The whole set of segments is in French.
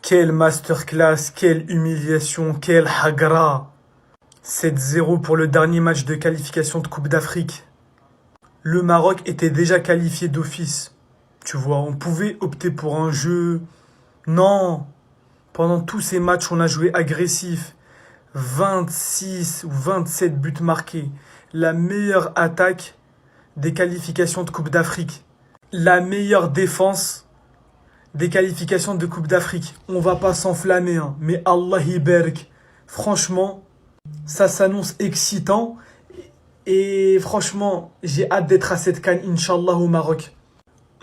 Quelle masterclass, quelle humiliation, quelle hagra. 7-0 pour le dernier match de qualification de Coupe d'Afrique. Le Maroc était déjà qualifié d'office. Tu vois, on pouvait opter pour un jeu. Non. Pendant tous ces matchs, on a joué agressif. 26 ou 27 buts marqués. La meilleure attaque des qualifications de Coupe d'Afrique. La meilleure défense des qualifications de Coupe d'Afrique. On va pas s'enflammer, hein, mais Allah Iberk. Franchement, ça s'annonce excitant. Et franchement, j'ai hâte d'être à cette CAN, Inch'Allah, au Maroc.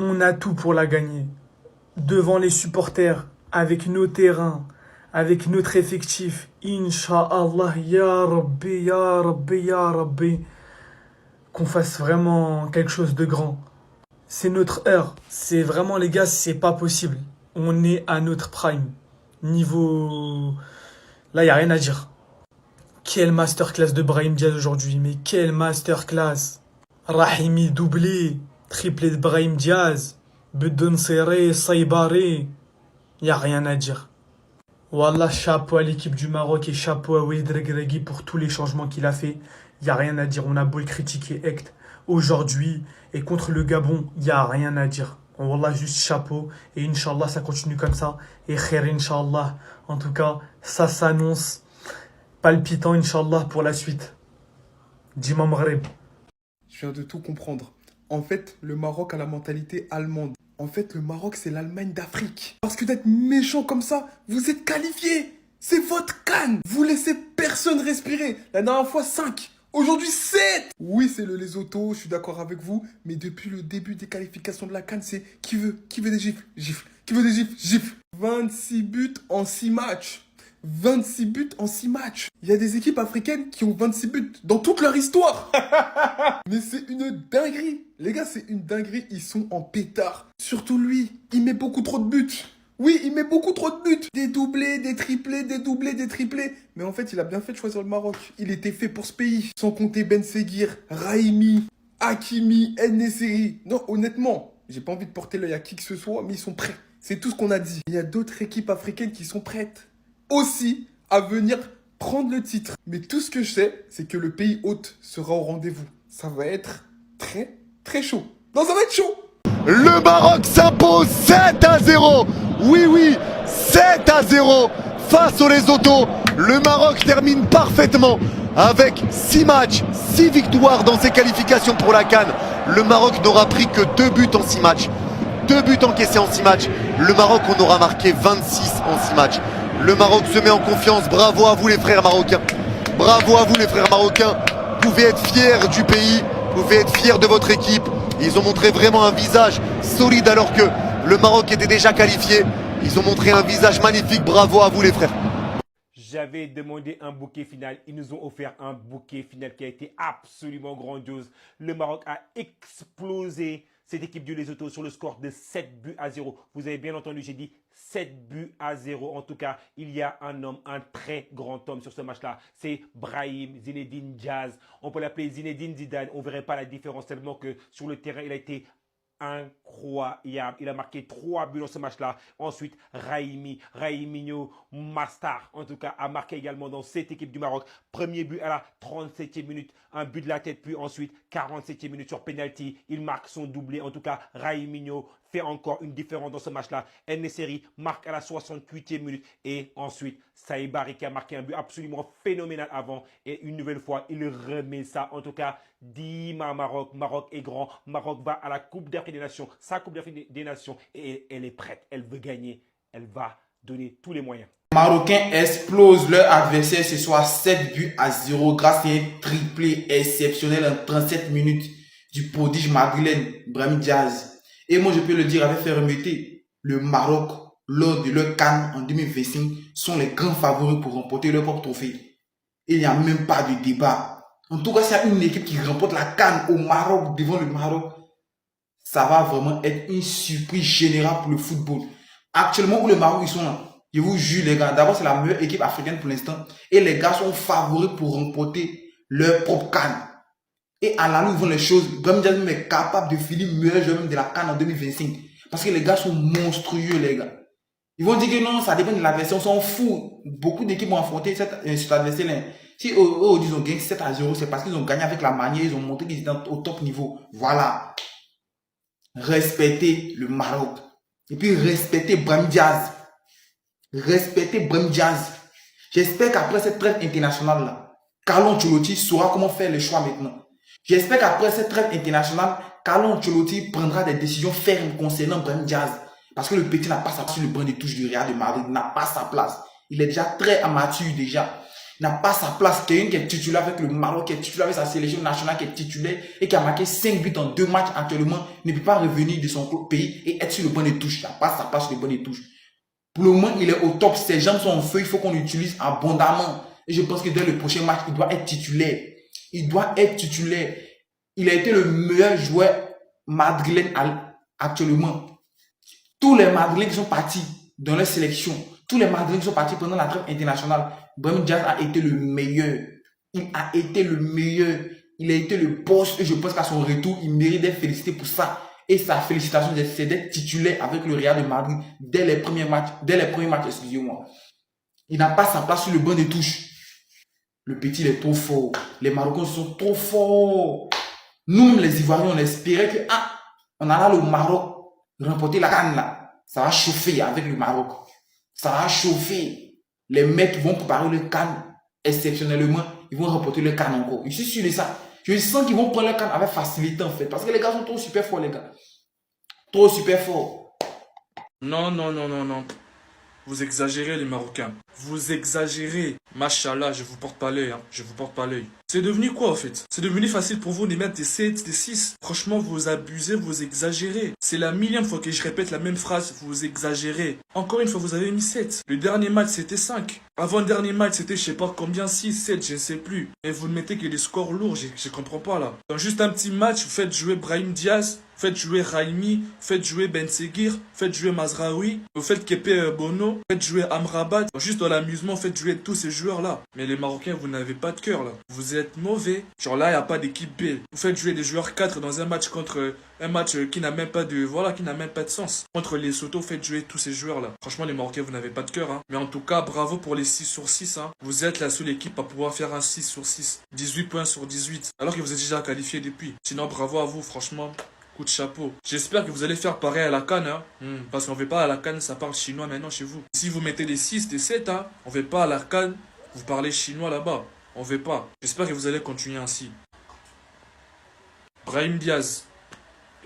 On a tout pour la gagner. Devant les supporters, avec nos terrains, avec notre effectif. Inch'Allah, ya Rabbi, ya Rabbi, ya Rabbi. Qu'on fasse vraiment quelque chose de grand. C'est notre heure. C'est vraiment, les gars, c'est pas possible. On est à notre prime. Niveau... Là, il n'y a rien à dire. Quelle masterclass de Brahim Diaz aujourd'hui. Mais quelle masterclass. Rahimi doublé. Triplé de Brahim Diaz. But de Nsere, Saïbaré. Il n'y a rien à dire. Wallah, chapeau à l'équipe du Maroc et chapeau à Walid Regragui pour tous les changements qu'il a fait. Il n'y a rien à dire. On a beau le critiquer Ect aujourd'hui et contre le Gabon, il n'y a rien à dire. Wallah, juste chapeau. Et Inch'Allah, ça continue comme ça. Et khair, Inch'Allah. En tout cas, ça s'annonce palpitant, Inch'Allah, pour la suite. Dima Maghreb. Je viens de tout comprendre. En fait, le Maroc a la mentalité allemande. En fait, le Maroc, c'est l'Allemagne d'Afrique. Parce que d'être méchant comme ça, vous êtes qualifié. C'est votre CAN. Vous laissez personne respirer. La dernière fois, 5. Aujourd'hui, 7. Oui, c'est le Lesotho, je suis d'accord avec vous. Mais depuis le début des qualifications de la CAN, c'est qui veut des gifles? Gifles. Qui veut des gifles? Gifles. 26 buts en 6 matchs. 26 buts en 6 matchs. Il y a des équipes africaines qui ont 26 buts dans toute leur histoire. Mais c'est une dinguerie. Les gars, c'est une dinguerie. Ils sont en pétard. Surtout lui, il met beaucoup trop de buts. Oui, il met beaucoup trop de buts. Des doublés, des triplés, des doublés, des triplés. Mais en fait, il a bien fait de choisir le Maroc. Il était fait pour ce pays. Sans compter Ben Seguir, Raimi, Hakimi, En-Nesyri. Non, honnêtement, j'ai pas envie de porter l'œil à qui que ce soit, mais ils sont prêts. C'est tout ce qu'on a dit. Il y a d'autres équipes africaines qui sont prêtes aussi à venir prendre le titre. Mais tout ce que je sais, c'est que le pays hôte sera au rendez-vous. Ça va être très, très chaud. Non, ça va être chaud. Le Maroc s'impose 7-0. Oui, 7-0 face aux Lesotho. Le Maroc termine parfaitement avec 6 matchs, 6 victoires dans ses qualifications pour la CAN. Le Maroc n'aura pris que 2 buts en 6 matchs. 2 buts encaissés en 6 matchs. Le Maroc en aura marqué 26 en 6 matchs. Le Maroc se met en confiance. Bravo à vous les frères marocains. Bravo à vous les frères marocains. Vous pouvez être fiers du pays. Vous pouvez être fiers de votre équipe. Ils ont montré vraiment un visage solide alors que le Maroc était déjà qualifié. Ils ont montré un visage magnifique. Bravo à vous les frères. J'avais demandé un bouquet final. Ils nous ont offert un bouquet final qui a été absolument grandiose. Le Maroc a explosé cette équipe du Lesotho sur le score de 7-0. Vous avez bien entendu, j'ai dit 7-0. En tout cas, il y a un homme, un très grand homme sur ce match-là. C'est Brahim Zinedine Diaz. On peut l'appeler Zinedine Zidane. On ne verrait pas la différence tellement que sur le terrain, il a été incroyable. Il a marqué 3 buts dans ce match-là. Ensuite, Rahiminho Mastar, en tout cas, a marqué également dans cette équipe du Maroc. Premier but à la 37e minute. Un but de la tête, puis ensuite, 47e minute sur penalty. Il marque son doublé. En tout cas, Rahiminho fait encore une différence dans ce match-là. En-Nesyri marque à la 68e minute. Et ensuite, Saïbari qui a marqué un but absolument phénoménal avant. Et une nouvelle fois, il remet ça. En tout cas, Dima Maroc. Maroc est grand. Maroc va à la Coupe d'Afrique des Nations. Sa Coupe d'Afrique des Nations. Et elle est prête. Elle veut gagner. Elle va donner tous les moyens. Les Marocains explosent leur adversaire ce soir 7-0 grâce à un triplé exceptionnel en 37 minutes du prodige madrilène Brahim Diaz. Et moi, je peux le dire avec fermeté, le Maroc, lors de leur CAN en 2025, sont les grands favoris pour remporter leur propre trophée. Il n'y a même pas de débat. En tout cas, s'il y a une équipe qui remporte la CAN au Maroc, devant le Maroc, ça va vraiment être une surprise générale pour le football. Actuellement, où le Maroc, ils sont là. Je vous jure, les gars, d'abord, c'est la meilleure équipe africaine pour l'instant. Et les gars sont favoris pour remporter leur propre CAN. Et à la nous, les choses, Brahim Diaz même est capable de finir meilleur joueur même de la CAN en 2025. Parce que les gars sont monstrueux, les gars. Ils vont dire que non, ça dépend de l'adversaire, on s'en fout. Beaucoup d'équipes ont affronté cet adversaire-là. Si eux, ils ont gagné 7-0, c'est parce qu'ils ont gagné avec la manière, ils ont montré qu'ils étaient au top niveau. Voilà. Respectez le Maroc. Et puis respectez Brahim Diaz. Respectez Brahim Diaz. J'espère qu'après cette trêve internationale-là, Carlo Ancelotti saura comment faire les choix maintenant. J'espère qu'après cette trêve internationale, Carlo Ancelotti prendra des décisions fermes concernant Brahim Diaz. Parce que le petit n'a pas sa place sur le banc de touche du Real de Madrid. Il n'a pas sa place. Il est déjà très amateur déjà. Il n'a pas sa place. Quelqu'un qui est titulaire avec le Maroc, qui est titulaire avec sa sélection nationale, qui est titulaire et qui a marqué 5 buts en 2 matchs actuellement, ne peut pas revenir de son pays et être sur le banc de touche. Il n'a pas sa place sur le banc de touche. Pour le moment, il est au top. Ses jambes sont en feu. Il faut qu'on l'utilise abondamment. Et je pense que dès le prochain match, il doit être titulaire. Il doit être titulaire. Il a été le meilleur joueur madrilène actuellement. Tous les Madrilènes qui sont partis dans leur sélection, tous les Madrilènes qui sont partis pendant la trêve internationale, Brahim Diaz a été le meilleur. Il a été le meilleur. Il a été le boss et je pense qu'à son retour, il mérite d'être félicité pour ça. Et sa félicitation, c'est d'être titulaire avec le Real de Madrid dès les premiers matchs, excusez-moi. Il n'a pas sa place sur le banc de touche. Le petit, il est trop fort. Les Marocains sont trop forts. Nous, les Ivoiriens, on espérait que, on allait au Maroc remporter la CAN là. Ça va chauffer avec le Maroc. Ça va chauffer. Les mecs vont préparer le CAN exceptionnellement. Ils vont remporter le CAN encore. Je suis sûr de ça. Je sens qu'ils vont prendre le CAN avec facilité en fait. Parce que les gars sont trop super forts, les gars. Trop super forts. Non, non, non, non, non. Vous exagérez les Marocains. Vous exagérez. Machallah, je vous porte pas l'œil, hein. Je vous porte pas l'œil. C'est devenu quoi en fait? C'est devenu facile pour vous de mettre des 7, des 6. Franchement, vous abusez, vous exagérez. C'est la millième fois que je répète la même phrase, vous exagérez. Encore une fois, vous avez mis 7. Le dernier match, c'était 5. Avant le dernier match, c'était je sais pas combien, 6, 7, je ne sais plus. Et vous ne mettez que des scores lourds, je comprends pas là. Dans juste un petit match, vous faites jouer Brahim Diaz, faites jouer Raimi, faites jouer Ben Seguir, faites jouer Mazraoui, vous faites Kepe Bono, faites jouer Amrabat. Juste dans l'amusement, faites jouer tous ces joueurs-là. Mais les Marocains, vous n'avez pas de cœur là. Vous êtes mauvais. Genre là, il n'y a pas d'équipe B. Vous faites jouer des joueurs 4 dans un match contre un match qui n'a même pas de qui n'a même pas de sens. Contre les Soto, faites jouer tous ces joueurs-là. Franchement, les Marocains, vous n'avez pas de cœur. Hein. Mais en tout cas, bravo pour les 6 sur 6. Hein. Vous êtes la seule équipe à pouvoir faire un 6 sur 6. 18 points sur 18. Alors que vous êtes déjà qualifié depuis. Sinon, bravo à vous, franchement. Coup de chapeau. J'espère que vous allez faire pareil à la CAN, hein. Parce qu'on ne veut pas à la CAN, ça parle chinois maintenant chez vous. Si vous mettez des 6, des 7, hein, on ne veut pas à la CAN, vous parlez chinois là-bas. On ne veut pas. J'espère que vous allez continuer ainsi. Brahim Diaz.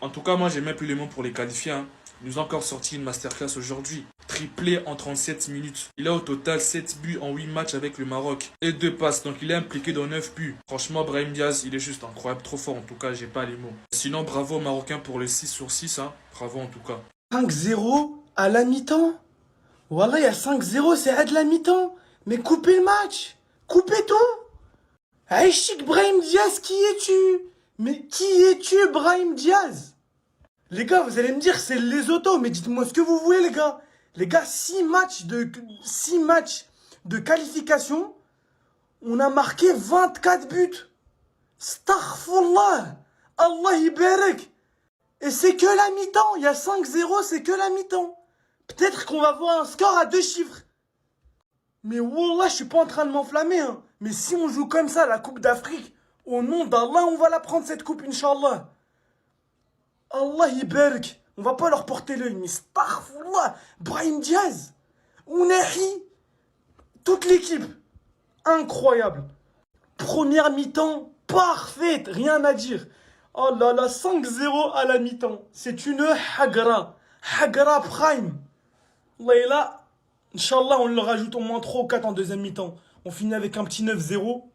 En tout cas, moi, j'ai même plus les mots pour les qualifier. Hein. Il nous a encore sorti une masterclass aujourd'hui. Triplé en 37 minutes. Il a au total 7 buts en 8 matchs avec le Maroc. Et 2 passes. Donc il est impliqué dans 9 buts. Franchement, Brahim Diaz, il est juste incroyable. Trop fort en tout cas, j'ai pas les mots. Sinon, bravo aux Marocains pour les 6 sur 6. Hein. Bravo en tout cas. 5-0 à la mi-temps. Voilà, il y a 5-0, c'est à de la mi-temps. Mais coupez le match. Coupez tout. Hey, chic Brahim Diaz, qui es-tu? Mais qui es-tu, Brahim Diaz? Les gars, vous allez me dire, c'est les autos, mais dites-moi ce que vous voulez, les gars. Les gars, 6 matchs de qualification, on a marqué 24 buts. Astaghfirullah. Allah yibarak. Et c'est que la mi-temps. Il y a 5-0, c'est que la mi-temps. Peut-être qu'on va voir un score à 2 chiffres. Mais wallah, je suis pas en train de m'enflammer. Hein. Mais si on joue comme ça la Coupe d'Afrique, au nom d'Allah, on va la prendre cette coupe, Inch'Allah. Allah yibarak. On va pas leur porter l'œil. Mais astaghfirullah. Brahim Diaz. Ounahi. Toute l'équipe. Incroyable. Première mi-temps, parfaite. Rien à dire. Oh là là, 5-0 à la mi-temps. C'est une hagra. Hagra prime. Là, Inch'Allah, on le rajoute au moins 3 ou 4 en deuxième mi-temps. On finit avec un petit 9-0.